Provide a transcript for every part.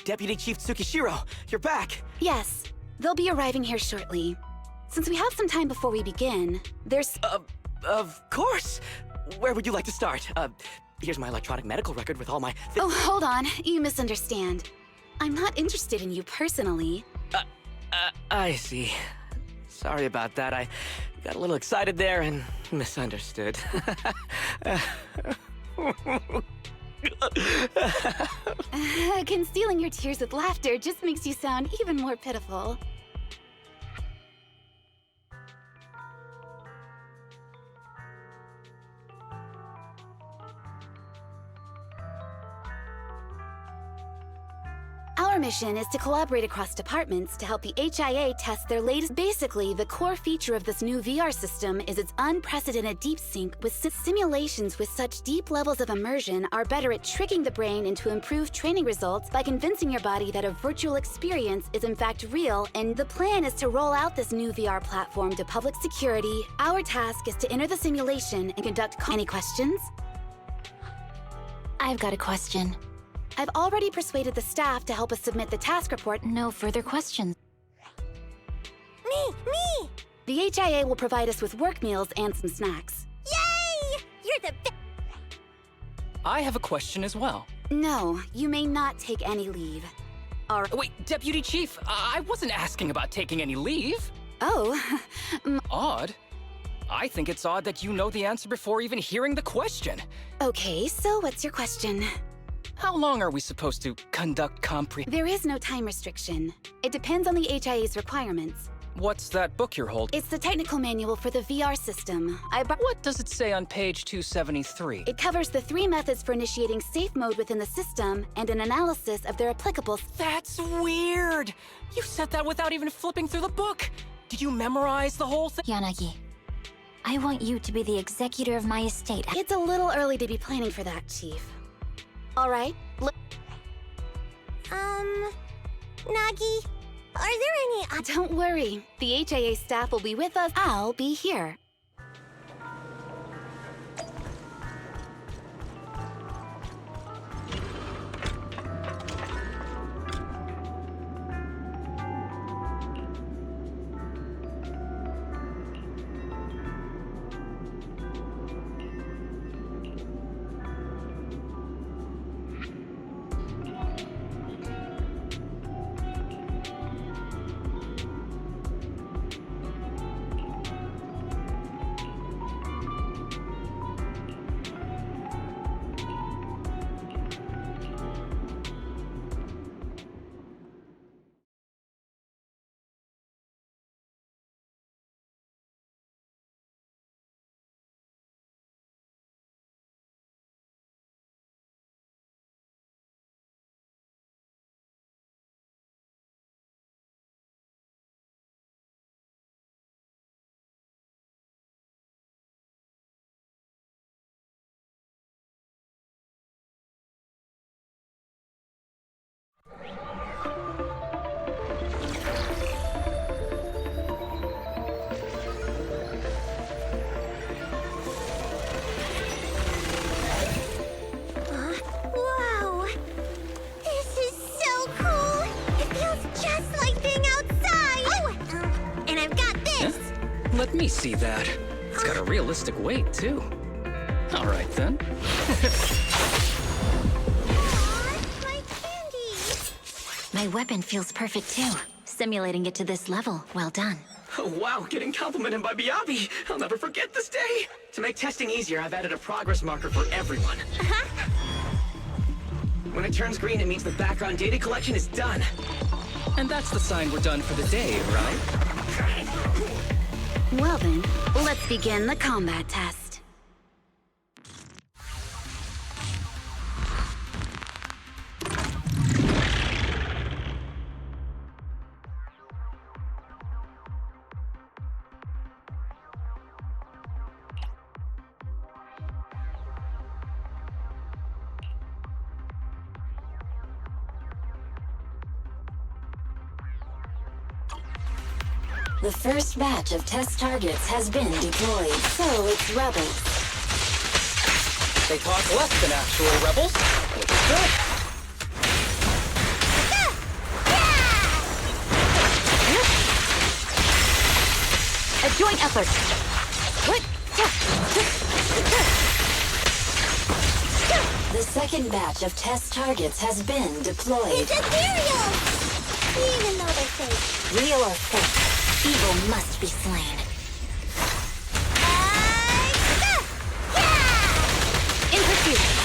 Deputy Chief Tsukishiro, you're back! Yes, they'll be arriving here shortly. Since we have some time before we begin, there's... Of course! Where would you like to start? Here's my electronic medical record with all my... Oh, hold on. You misunderstand. I'm not interested in you personally. I see. Sorry about that. I got a little excited there and misunderstood. Concealing your tears with laughter just makes you sound even more pitiful. Our mission is to collaborate across departments to help the HIA test their latest. Basically, the core feature of this new VR system is its unprecedented deep sync with simulations with such deep levels of immersion are better at tricking the brain into improved training results by convincing your body that a virtual experience is in fact real, and the plan is to roll out this new VR platform to public security. Our task is to enter the simulation and conduct Any questions? I've got a question. I've already persuaded the staff to help us submit the task report. No further questions. Me! The HIA will provide us with work meals and some snacks. Yay! You're the best! I have a question as well. No, you may not take any leave. Wait, Deputy Chief, I wasn't asking about taking any leave. Oh, Odd? I think it's odd that you know the answer before even hearing the question. okay, so what's your question? How long are we supposed to conduct There is no time restriction. It depends on the HIA's requirements. What's that book you're holding? It's the technical manual for the VR system. What does it say on page 273? It covers the 3 methods for initiating safe mode within the system and an analysis of their applicable... That's weird! You said that without even flipping through the book! Did you memorize the whole thing? Yanagi, I want you to be the executor of my estate. It's a little early to be planning for that, Chief. All right, Nagi, are there any... don't worry. The HIA staff will be with us. I'll be here. Wow! This is so cool! It feels just like being outside! Oh! And I've got this! Let me see that. It's got a realistic weight, too. All right, then. Aw, my candy! My weapon feels perfect too. Simulating it to this level, well done. Oh, wow, getting complimented by Biabi! I'll never forget this day! To make testing easier, I've added a progress marker for everyone. When it turns green, it means the background data collection is done. And that's the sign we're done for the day, right? Well then, let's begin the combat test. The first batch of test targets has been deployed. So it's rebels. They talk less than actual rebels, which is good. Go! A joint effort. What? The second batch of test targets has been deployed. It's ethereal! Even though they're fake. Real or fake, evil must be slain. In pursuit.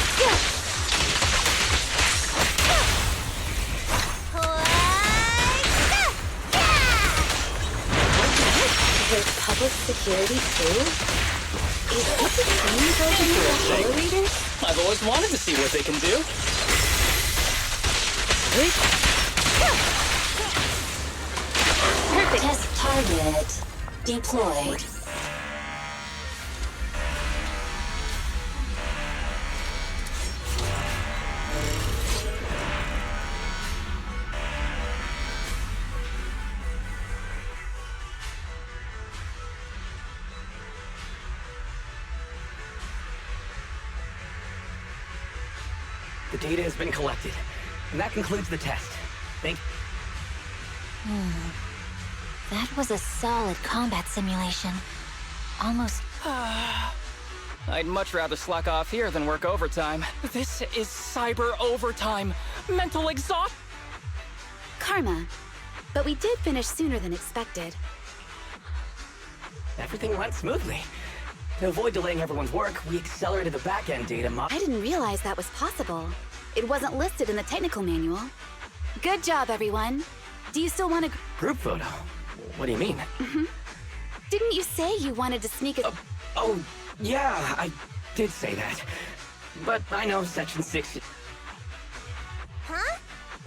There's public security too? Is this a training program for Holo Readers? I've always wanted to see what they can do. Perfect. Test target deployed. The data has been collected, and that concludes the test. That was a solid combat simulation. Almost. I'd much rather slack off here than work overtime. This is cyber overtime. Mental exhaust. Karma. But we did finish sooner than expected. Everything went smoothly. To avoid delaying everyone's work, we accelerated the back-end data I didn't realize that was possible. It wasn't listed in the technical manual. Good job, everyone. Do you still want to... group photo. What do you mean? Didn't you say you wanted to sneak a... Oh, yeah, I did say that. But I know Section 6... Huh?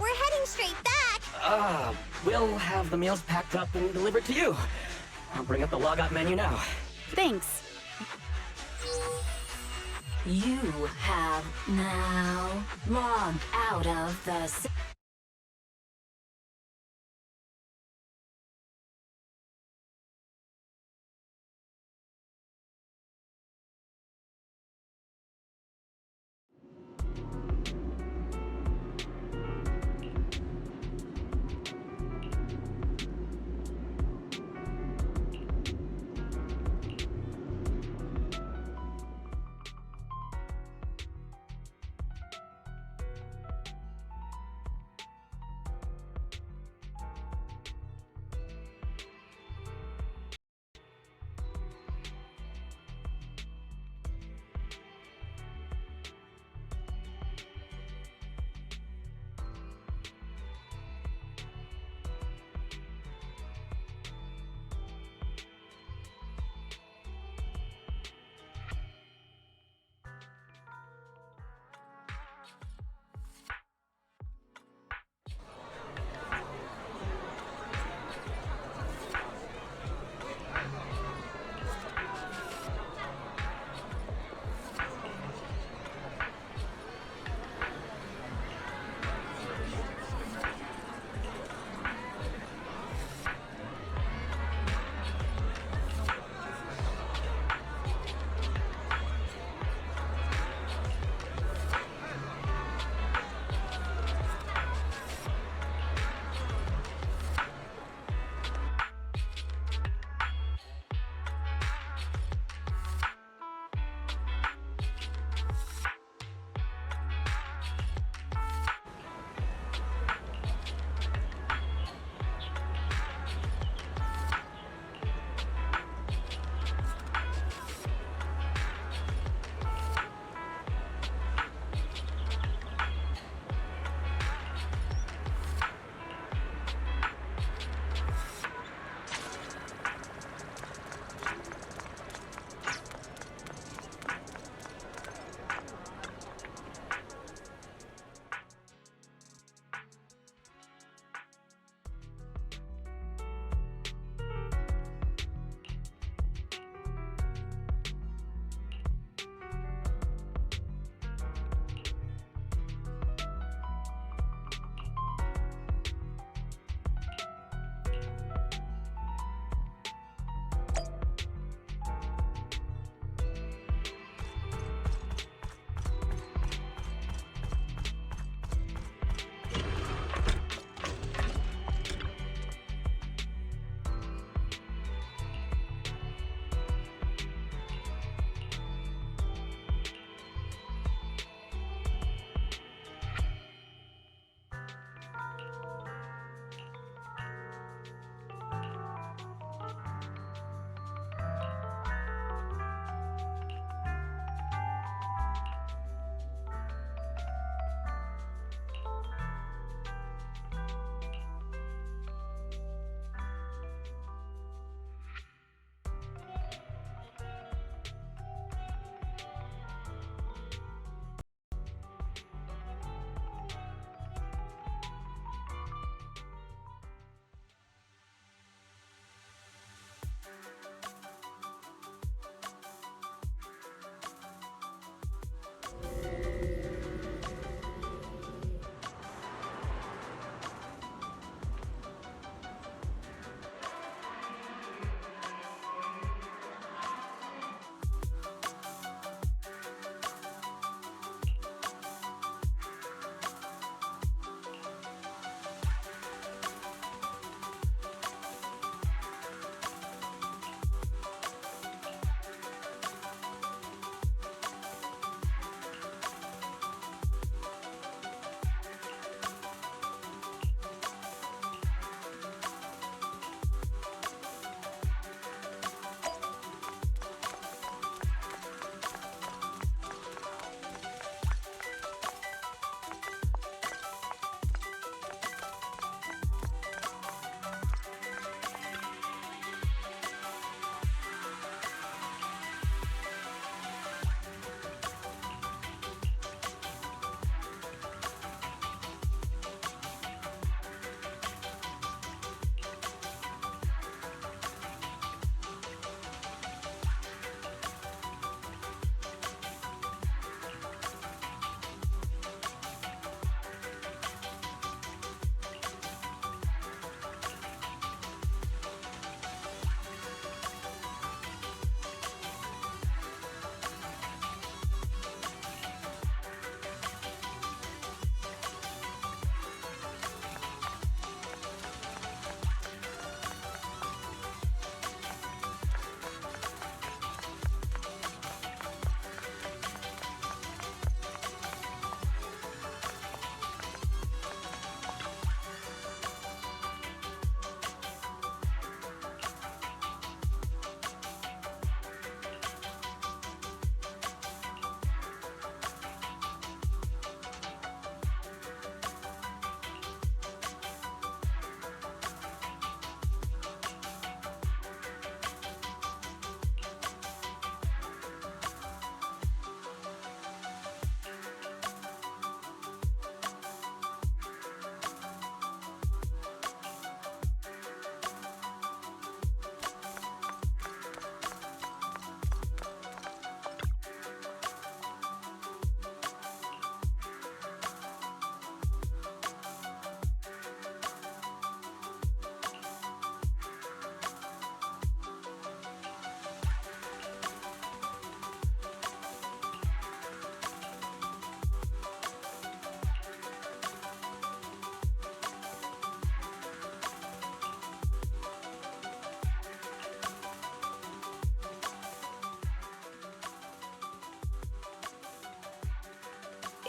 We're heading straight back. We'll have the meals packed up and delivered to you. I'll bring up the logout menu now. Thanks. You have now logged out of the...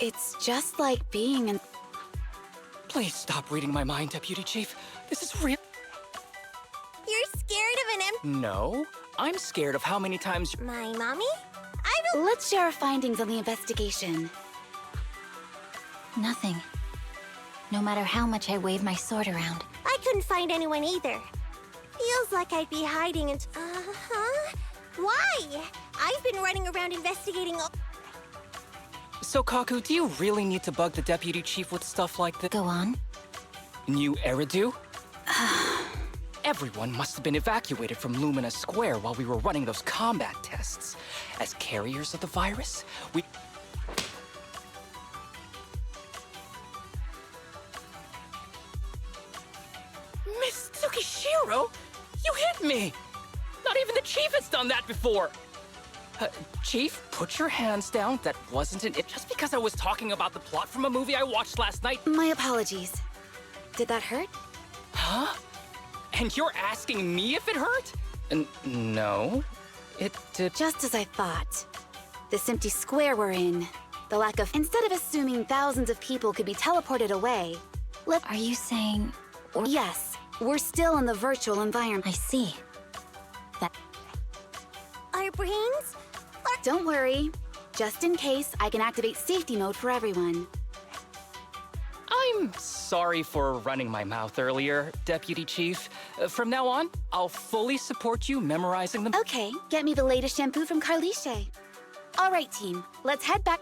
It's just like being in... Please stop reading my mind, Deputy Chief. This is real. You're scared of an No, I'm scared of how many times. My mommy? I don't... Let's share our findings on the investigation. Nothing. No matter how much I wave my sword around. I couldn't find anyone either. Feels like I'd be hiding and... Why? I've been running around investigating all... So, Kaku, do you really need to bug the Deputy Chief with stuff like this? Go on. New Eridu? Everyone must have been evacuated from Lumina Square while we were running those combat tests. As carriers of the virus, we... Miss Tsukishiro? You hit me! Not even the Chief has done that before! Chief, put your hands down. That wasn't it. Just because I was talking about the plot from a movie I watched last night. My apologies. Did that hurt? Huh? And you're asking me if it hurt? No, it did. Just as I thought. This empty square we're in, the lack of... Instead of assuming thousands of people could be teleported away, Are you saying... Yes, we're still in the virtual environment. I see. Our brains? Don't worry. Just in case, I can activate safety mode for everyone. I'm sorry for running my mouth earlier, Deputy Chief. From now on, I'll fully support you memorizing them. Okay, get me the latest shampoo from Carliche. All right, team, let's head back.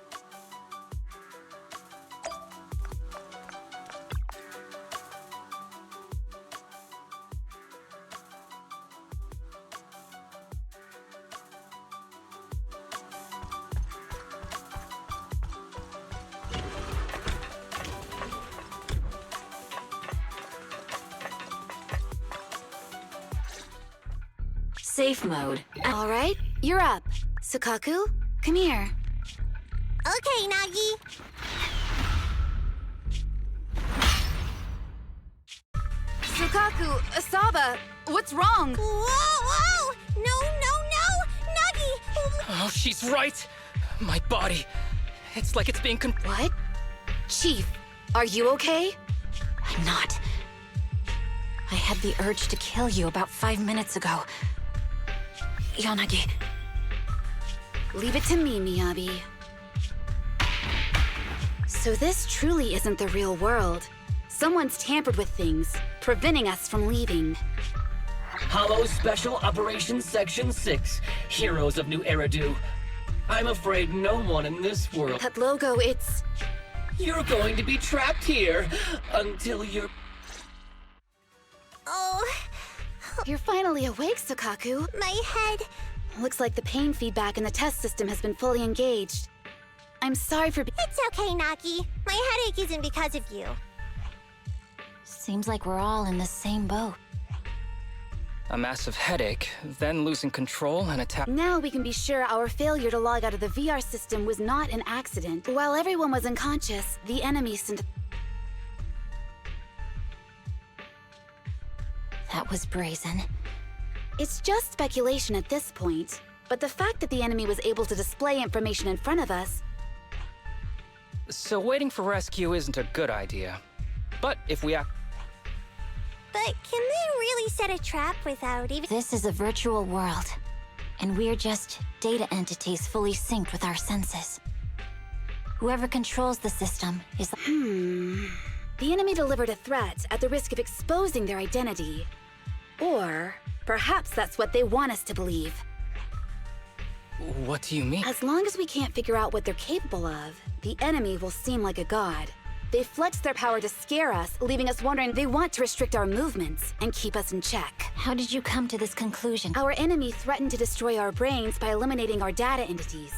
Safe mode. All right, you're up. Sukaku, come here. Okay, Nagi. Sukaku, Asaba, what's wrong? Whoa! No! Nagi! Oh, she's right. My body. It's like it's being What? Chief, are you okay? I'm not. I had the urge to kill you about 5 minutes ago. Yanagi. Leave it to me, Miyabi. So this truly isn't the real world. Someone's tampered with things, preventing us from leaving. Hollow Special Operations Section 6, Heroes of New Eridu. I'm afraid no one in this world... That logo, it's... You're going to be trapped here until you're... Oh, You're finally awake, Sukaku. my head. Looks like the pain feedback in the test system has been fully engaged. I'm sorry for It's okay, Nagi. My headache isn't because of you. Seems like we're all in the same boat. a massive headache, then losing control and attack. Now we can be sure our failure to log out of the VR system was not an accident. While everyone was unconscious, the enemy sent... That was brazen. It's just speculation at this point, but the fact that the enemy was able to display information in front of us... So waiting for rescue isn't a good idea. But if we act... But can they really set a trap without even... This is a virtual world, and we're just data entities fully synced with our senses. Whoever controls the system is... The enemy delivered a threat at the risk of exposing their identity. Or perhaps that's what they want us to believe. What do you mean? As long as we can't figure out what they're capable of, the enemy will seem like a god. They flex their power to scare us, leaving us wondering they want to restrict our movements and keep us in check. How did you come to this conclusion? Our enemy threatened to destroy our brains by eliminating our data entities.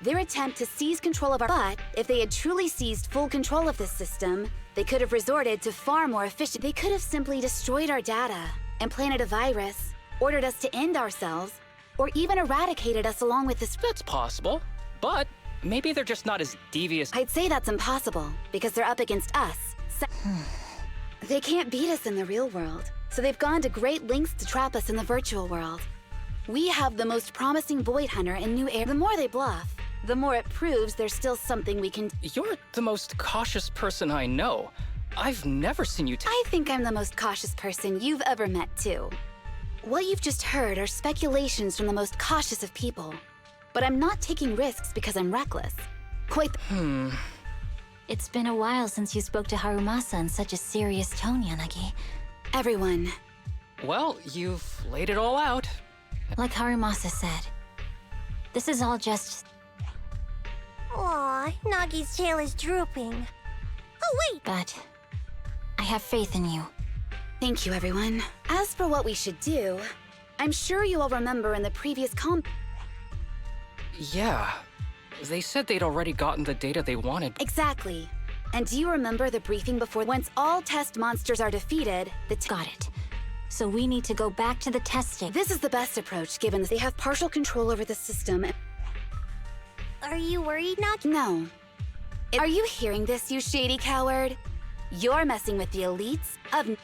Their attempt to seize control of our... But if they had truly seized full control of this system, they could have resorted to far more efficient... They could have simply destroyed our data, implanted a virus, ordered us to end ourselves, or even eradicated us along with this... That's possible, but maybe they're just not as devious. I'd say that's impossible, because they're up against us. They can't beat us in the real world, so they've gone to great lengths to trap us in the virtual world. We have the most promising Void Hunter in New Air. The more they bluff, The more it proves there's still something we can... You're the most cautious person I know. I've never seen you I think I'm the most cautious person you've ever met, too. What you've just heard are speculations from the most cautious of people. But I'm not taking risks because I'm reckless. Quite the... It's been a while since you spoke to Harumasa in such a serious tone, Yanagi. Everyone. Well, you've laid it all out. Like Harumasa said, this is all just... Aw, Nagi's tail is drooping. Oh, wait! But I have faith in you. Thank you, everyone. As for what we should do, I'm sure you all remember in the previous Yeah. They said they'd already gotten the data they wanted. Exactly. And do you remember the briefing before? Once all test monsters are defeated, Got it. So we need to go back to the testing. This is the best approach, given they have partial control over the system. Are you worried, Nagi? No. Are you hearing this, you shady coward? You're messing with the elites of...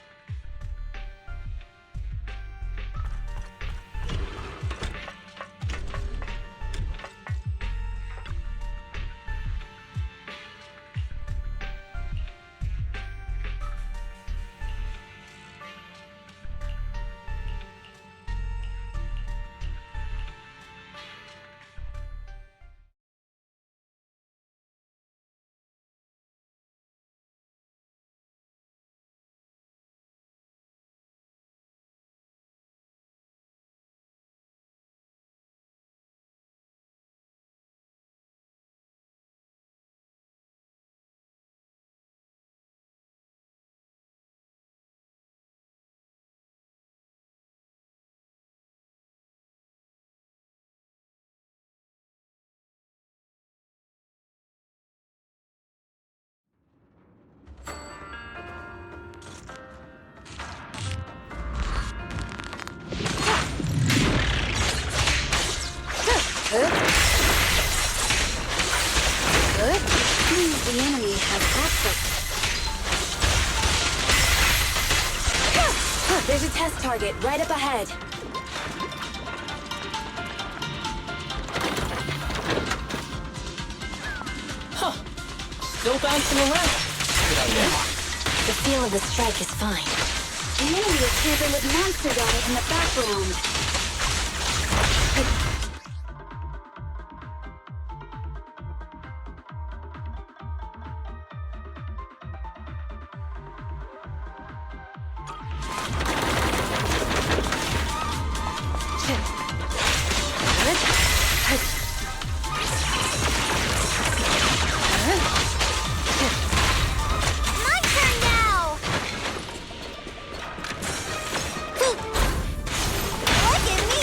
The enemy has access. There's a test target right up ahead. Still bouncing around. Good idea. The feel of the strike is fine. The enemy is camping with monster data in the background. My turn now! Look at me!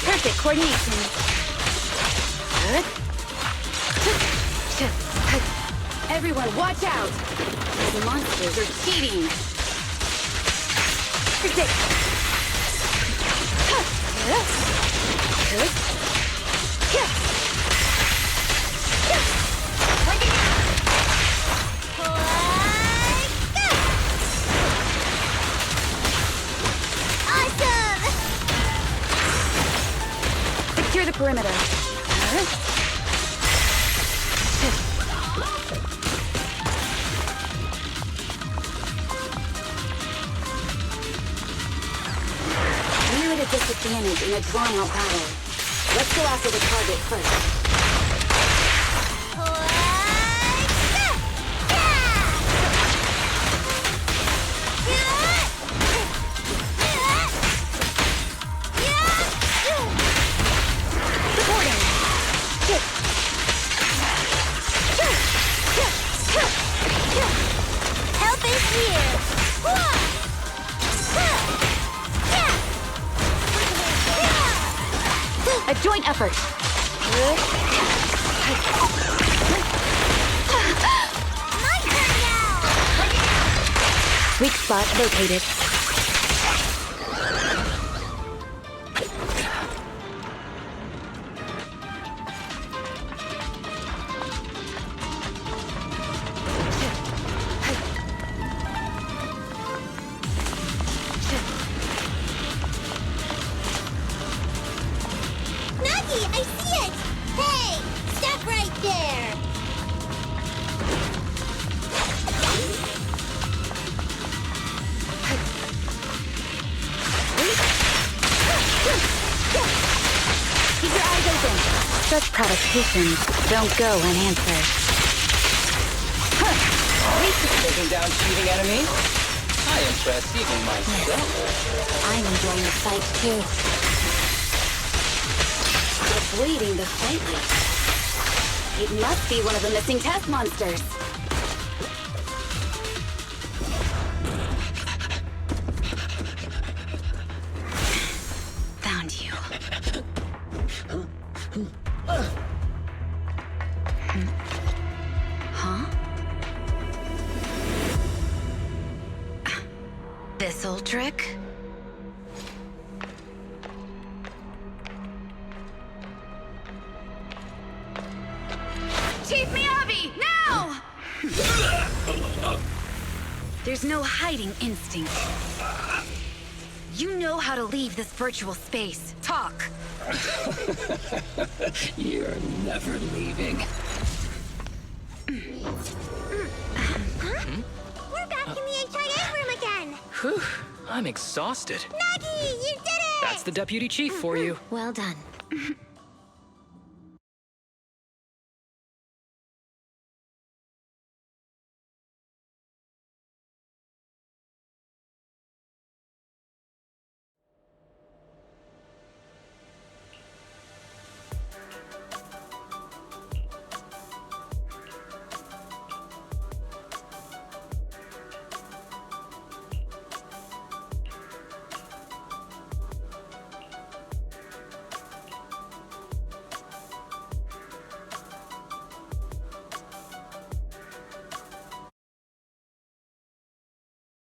Perfect coordination. Everyone, watch out! The monsters are cheating. Perfect. Awesome! Secure the perimeter. We're at a disadvantage in a drawn-out battle. Let's go after the target first. Supporting. Help is here! A joint effort. My turn now! Weak spot located. provocations don't go unanswered. Taking down cheating enemies? I impress even myself. I'm enjoying the fight too. Avoiding the fight like it must be one of the missing test monsters. Found you. Huh? This old trick? Chief Miyabi, now! There's no hiding instinct. You know how to leave this virtual space. Talk. You're never leaving. We're back in the HIA room again! Whew, I'm exhausted. Maggie, you did it! That's the deputy chief for you. Well done.